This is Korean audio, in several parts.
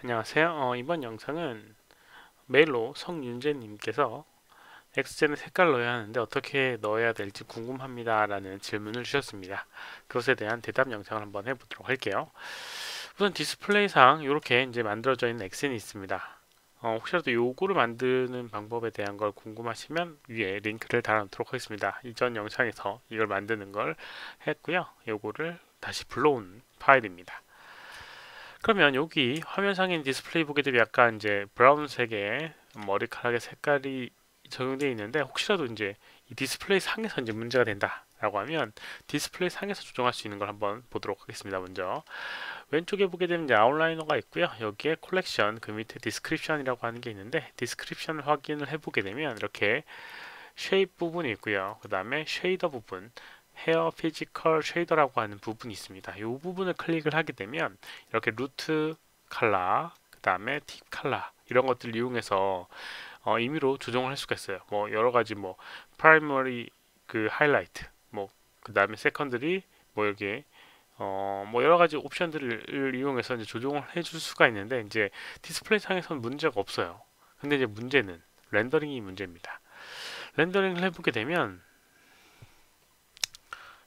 안녕하세요. 이번 영상은 메일로 성윤재님께서 엑스젠에 색깔 넣어야 하는데 어떻게 넣어야 될지 궁금합니다 라는 질문을 주셨습니다. 그것에 대한 대답 영상을 한번 해보도록 할게요. 우선 디스플레이상 이렇게 이제 만들어져 있는 엑센이 있습니다. 혹시라도 요거를 만드는 방법에 대한 걸 궁금하시면 위에 링크를 달아놓도록 하겠습니다. 이전 영상에서 이걸 만드는 걸 했고요. 요거를 다시 불러온 파일입니다. 그러면 여기 화면상인 디스플레이 보게 되면 약간 이제 브라운색의 머리카락의 색깔이 적용되어 있는데 혹시라도 이제 이 디스플레이 상에서 이제 문제가 된다라고 하면 디스플레이 상에서 조정할 수 있는 걸 한번 보도록 하겠습니다. 먼저 왼쪽에 보게 되면 이제 아웃라이너가 있고요. 여기에 콜렉션 그 밑에 디스크립션이라고 하는 게 있는데 디스크립션을 확인을 해보게 되면 이렇게 쉐입 부분이 있고요. 그 다음에 쉐이더 부분 헤어 피지컬 쉐이더라고 하는 부분이 있습니다. 이 부분을 클릭을 하게 되면 이렇게 루트 칼라, 그 다음에 팁 칼라 이런 것들을 이용해서 임의로 조정을 할 수가 있어요. 뭐 여러 가지 뭐 프라이머리 그 하이라이트, 뭐 그 다음에 세컨더리, 뭐 여기 뭐 여러 가지 옵션들을 이용해서 이제 조정을 해줄 수가 있는데 이제 디스플레이 상에서는 문제가 없어요. 근데 이제 문제는 렌더링이 문제입니다. 렌더링을 해보게 되면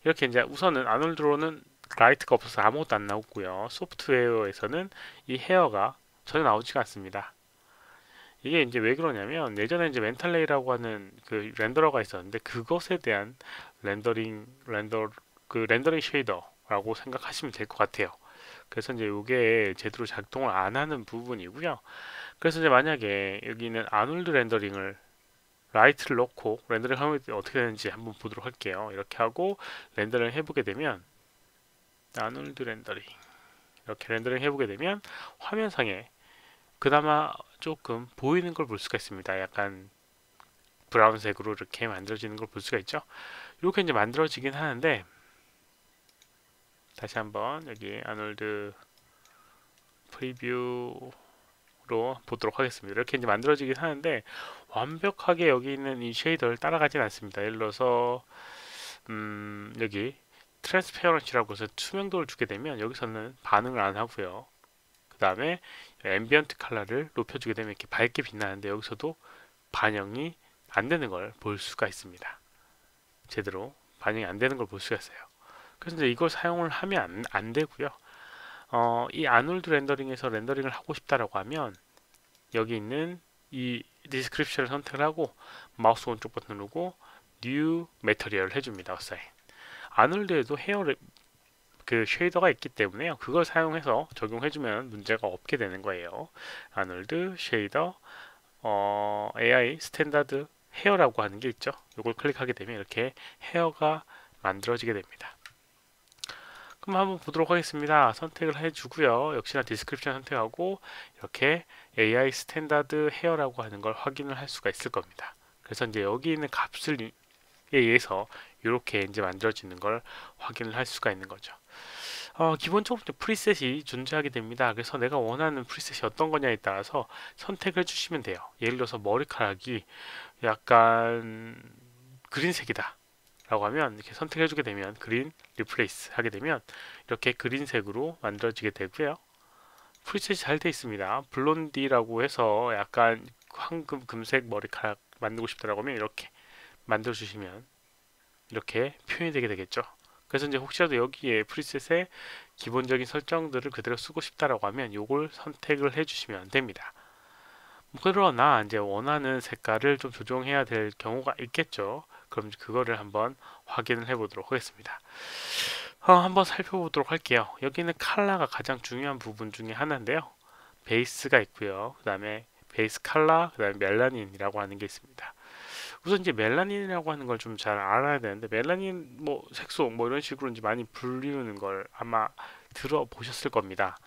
이렇게 이제 우선은 아놀드로는 라이트가 없어서 아무것도 안 나오고요. 소프트웨어에서는 이 헤어가 전혀 나오지가 않습니다. 이게 이제 왜 그러냐면 예전에 이제 멘탈레이라고 하는 그 렌더러가 있었는데 그것에 대한 렌더링 쉐이더라고 생각하시면 될 것 같아요. 그래서 이제 이게 제대로 작동을 안 하는 부분이고요. 그래서 이제 만약에 여기는 아놀드 렌더링을 라이트를 넣고 렌더링 하면 어떻게 되는지 한번 보도록 할게요. 이렇게 하고 렌더링 해보게 되면 아놀드 렌더링 이렇게 렌더링 해보게 되면 화면상에 그나마 조금 보이는 걸 볼 수가 있습니다. 약간 브라운색으로 이렇게 만들어지는 걸 볼 수가 있죠. 이렇게 이제 만들어지긴 하는데 다시 한번 여기 아놀드 프리뷰로 보도록 하겠습니다. 이렇게 이제 만들어지긴 하는데 완벽하게 여기 있는 이 쉐이더를 따라가진 않습니다. 예를 들어서 여기 트랜스페어런시라고 해서 투명도를 주게 되면 여기서는 반응을 안 하고요. 그 다음에 앰비언트 컬러를 높여주게 되면 이렇게 밝게 빛나는데 여기서도 반영이 안 되는 걸 볼 수가 있습니다. 제대로 반영이 안 되는 걸 볼 수가 있어요. 그래서 이제 이걸 사용을 하면 안 되고요. 이 아놀드 렌더링에서 렌더링을 하고 싶다라고 하면 여기 있는 이 디스크립션을 선택을 하고 마우스 오른쪽 버튼 누르고 뉴 매터리얼을 해줍니다. 어사인. 아놀드에도 그 쉐이더가 있기 때문에요. 그걸 사용해서 적용해주면 문제가 없게 되는 거예요. 아놀드 쉐이더 AI 스탠다드 헤어라고 하는 게 있죠. 이걸 클릭하게 되면 이렇게 헤어가 만들어지게 됩니다. 그럼 한번 보도록 하겠습니다. 선택을 해주고요. 역시나 디스크립션 선택하고 이렇게 AI 스탠다드 헤어라고 하는 걸 확인을 할 수가 있을 겁니다. 그래서 이제 여기 있는 값을 의해서 이렇게 이제 만들어지는 걸 확인을 할 수가 있는 거죠. 기본적으로 프리셋이 존재하게 됩니다. 그래서 내가 원하는 프리셋이 어떤 거냐에 따라서 선택을 해주시면 돼요. 예를 들어서 머리카락이 약간 그린색이다 라고 하면 이렇게 선택해주게 되면 그린 리플레이스 하게 되면 이렇게 그린색으로 만들어지게 되고요. 프리셋이 잘 되어 있습니다. 블론디라고 해서 약간 황금 금색 머리카락 만들고 싶다라고 하면 이렇게 만들어 주시면 이렇게 표현이 되게 되겠죠. 그래서 이제 혹시라도 여기에 프리셋의 기본적인 설정들을 그대로 쓰고 싶다라고 하면 이걸 선택을 해주시면 됩니다. 그러나 이제 원하는 색깔을 좀 조정해야 될 경우가 있겠죠. 그럼 그거를 한번 확인을 해보도록 하겠습니다. 한번 살펴보도록 할게요. 여기는 컬러가 가장 중요한 부분 중에 하나인데요. 베이스가 있고요. 그 다음에 베이스 컬러, 그 다음에 멜라닌이라고 하는 게 있습니다. 우선 이제 멜라닌이라고 하는 걸 좀 잘 알아야 되는데 멜라닌 뭐 색소 뭐 이런 식으로 이제 많이 불리우는 걸 아마 들어보셨을 겁니다.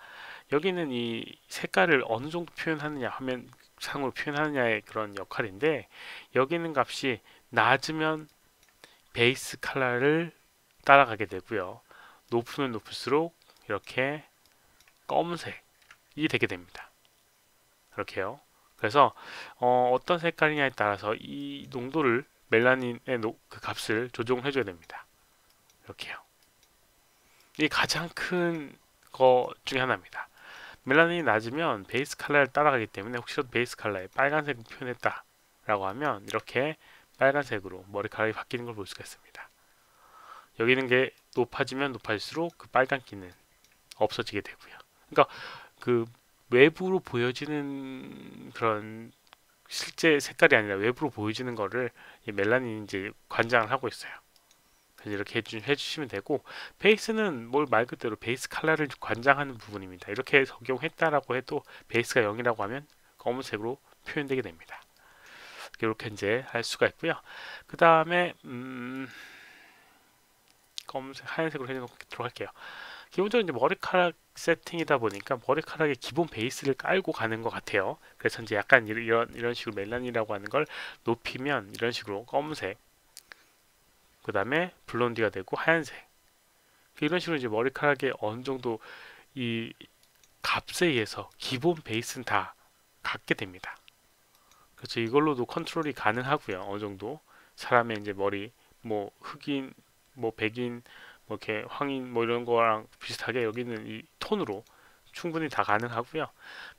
여기는 이 색깔을 어느 정도 표현하느냐 화면 상으로 표현하느냐의 그런 역할인데 여기 있는 값이 낮으면 베이스 컬러를 따라가게 되고요. 높으면 높을수록 이렇게 검은색이 되게 됩니다. 이렇게요. 그래서 떤 색깔이냐에 따라서 이 농도를 멜라닌의 그 값을 조정해 줘야 됩니다. 이렇게요. 이게 가장 큰 거 중에 하나입니다. 멜라닌이 낮으면 베이스 컬러를 따라가기 때문에 혹시라도 베이스 컬러에 빨간색을 표현했다 라고 하면 이렇게 빨간색으로 머리카락이 바뀌는 걸 볼 수가 있습니다. 여기 있는 게 높아지면 높아질수록 그 빨간기는 없어지게 되고요. 그러니까 그 외부로 보여지는 그런 실제 색깔이 아니라 외부로 보여지는 거를 이 멜라닌이 이제 관장을 하고 있어요. 그래서 이렇게 해주시면 되고, 베이스는 뭘 말 그대로 베이스 컬러를 관장하는 부분입니다. 이렇게 적용했다라고 해도 베이스가 0이라고 하면 검은색으로 표현되게 됩니다. 이렇게 이제 할 수가 있고요. 그 다음에 검은색, 하얀색으로 해놓도록 할게요. 기본적으로 이제 머리카락 세팅이다 보니까 머리카락의 기본 베이스를 깔고 가는 것 같아요. 그래서 이제 약간 이런 식으로 멜라닌이라고 하는 걸 높이면 이런 식으로 검은색, 그 다음에 블론디가 되고 하얀색, 이런 식으로 이제 머리카락에 어느 정도 이 값에 의해서 기본 베이스는 다 갖게 됩니다. 그래서 이걸로도 컨트롤이 가능하고요. 어느 정도 사람의 이제 머리, 뭐 흑인, 뭐 백인, 뭐 이렇게 황인 뭐 이런 거랑 비슷하게 여기는 이 톤으로 충분히 다 가능하고요.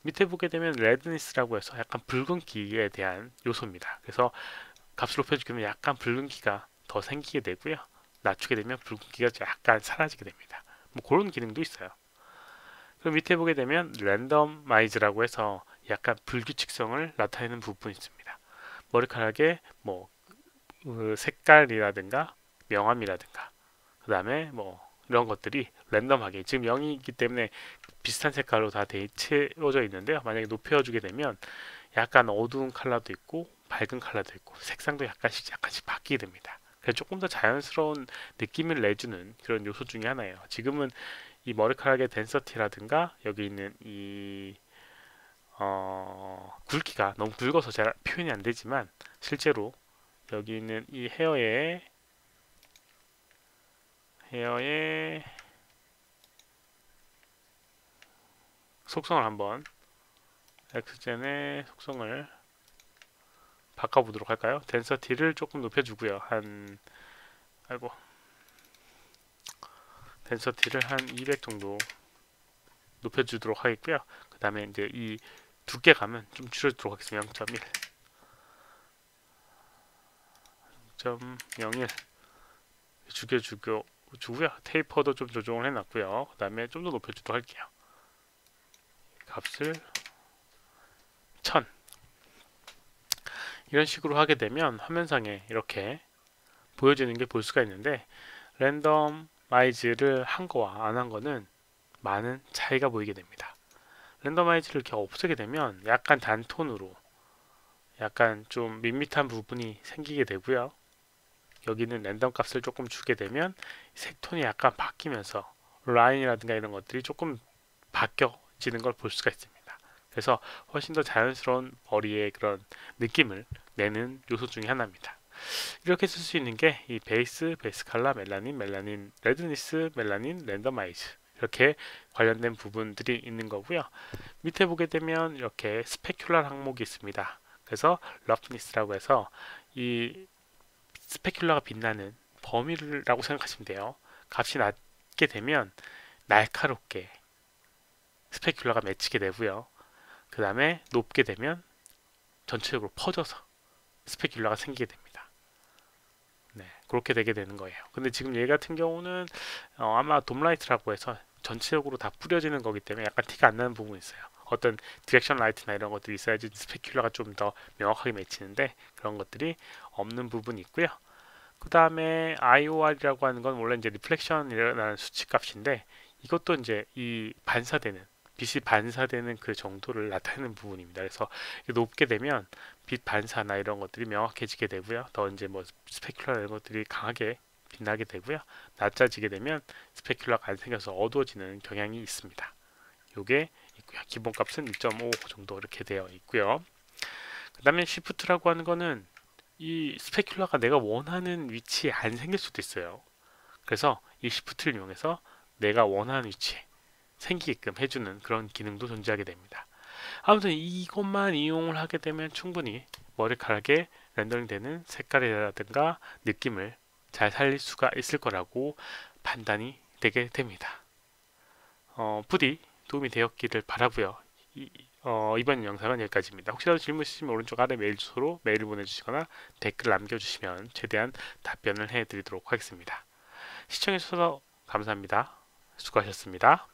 밑에 보게 되면 레드니스라고 해서 약간 붉은기에 대한 요소입니다. 그래서 값을 높여주게 되면 약간 붉은기가 더 생기게 되고요. 낮추게 되면 붉은기가 약간 사라지게 됩니다. 뭐 그런 기능도 있어요. 그럼 밑에 보게 되면 랜덤마이즈라고 해서 약간 불규칙성을 나타내는 부분이 있습니다. 머리카락의 뭐 색깔이라든가 명암이라든가 그 다음에 뭐 이런 것들이 랜덤하게 지금 0이기 때문에 비슷한 색깔로 다 채워져 있는데요. 만약에 높여주게 되면 약간 어두운 컬러도 있고 밝은 컬러도 있고 색상도 약간씩 바뀌게 됩니다. 그래서 조금 더 자연스러운 느낌을 내주는 그런 요소 중에 하나예요. 지금은 이 머리카락의 덴서티라든가 여기 있는 이 굵기가 너무 굵어서 잘 표현이 안 되지만 실제로 여기 있는 이 헤어의 속성을 한번 엑스젠의 속성을 바꿔보도록 할까요? 덴서티를 조금 높여주고요. 아이고, 덴서티를 한 200 정도 높여주도록 하겠고요. 그 다음에 이제 이 두께감은 좀 줄여주도록 하겠습니다. 0.1 0.01 죽여주고요. 테이퍼도 좀 조정을 해놨고요. 그 다음에 좀 더 높여주도록 할게요. 값을 1000 이런 식으로 하게 되면 화면상에 이렇게 보여지는 게 볼 수가 있는데, 랜덤마이즈를 한 거와 안 한 거는 많은 차이가 보이게 됩니다. 랜덤마이즈를 이렇게 없애게 되면 약간 단톤으로 약간 좀 밋밋한 부분이 생기게 되고요. 여기는 랜덤 값을 조금 주게 되면 색톤이 약간 바뀌면서 라인이라든가 이런 것들이 조금 바뀌어지는 걸 볼 수가 있습니다. 그래서 훨씬 더 자연스러운 머리의 그런 느낌을 내는 요소 중에 하나입니다. 이렇게 쓸 수 있는 게 이 베이스 컬러, 멜라닌, 레드니스, 멜라닌, 랜더마이즈 이렇게 관련된 부분들이 있는 거고요. 밑에 보게 되면 이렇게 스페큘러 항목이 있습니다. 그래서 러프니스라고 해서 이 스페큘러가 빛나는 범위라고 생각하시면 돼요. 값이 낮게 되면 날카롭게 스페큘러가 맺히게 되고요. 그 다음에 높게 되면 전체적으로 퍼져서 스페큘러가 생기게 됩니다. 네, 그렇게 되게 되는 거예요. 근데 지금 얘 같은 경우는 아마 돔라이트라고 해서 전체적으로 다 뿌려지는 거기 때문에 약간 티가 안 나는 부분이 있어요. 어떤 디렉션 라이트나 이런 것들이 있어야지 스페큘러가 좀 더 명확하게 맺히는데 그런 것들이 없는 부분이 있고요. 그 다음에 IOR이라고 하는 건 원래 이제 리플렉션이라는 수치값인데 이것도 이제 이 빛이 반사되는 그 정도를 나타내는 부분입니다. 그래서 높게 되면 빛 반사나 이런 것들이 명확해지게 되고요. 더 이제 뭐 스페큘러 이런 것들이 강하게 빛나게 되고요. 낮아지게 되면 스페큘러가 안 생겨서 어두워지는 경향이 있습니다. 요게 있고요. 기본값은 2.5 정도 이렇게 되어 있고요. 그 다음에 시프트라고 하는 거는 이 스페큘러가 내가 원하는 위치에 안 생길 수도 있어요. 그래서 이 시프트를 이용해서 내가 원하는 위치에 생기게끔 해주는 그런 기능도 존재하게 됩니다. 아무튼 이것만 이용을 하게 되면 충분히 머리카락에 렌더링 되는 색깔이라든가 느낌을 잘 살릴 수가 있을 거라고 판단이 되게 됩니다. 부디 도움이 되었기를 바라고요. 이번 영상은 여기까지입니다. 혹시라도 질문 있으시면 오른쪽 아래 메일 주소로 메일을 보내주시거나 댓글 남겨주시면 최대한 답변을 해드리도록 하겠습니다. 시청해주셔서 감사합니다. 수고하셨습니다.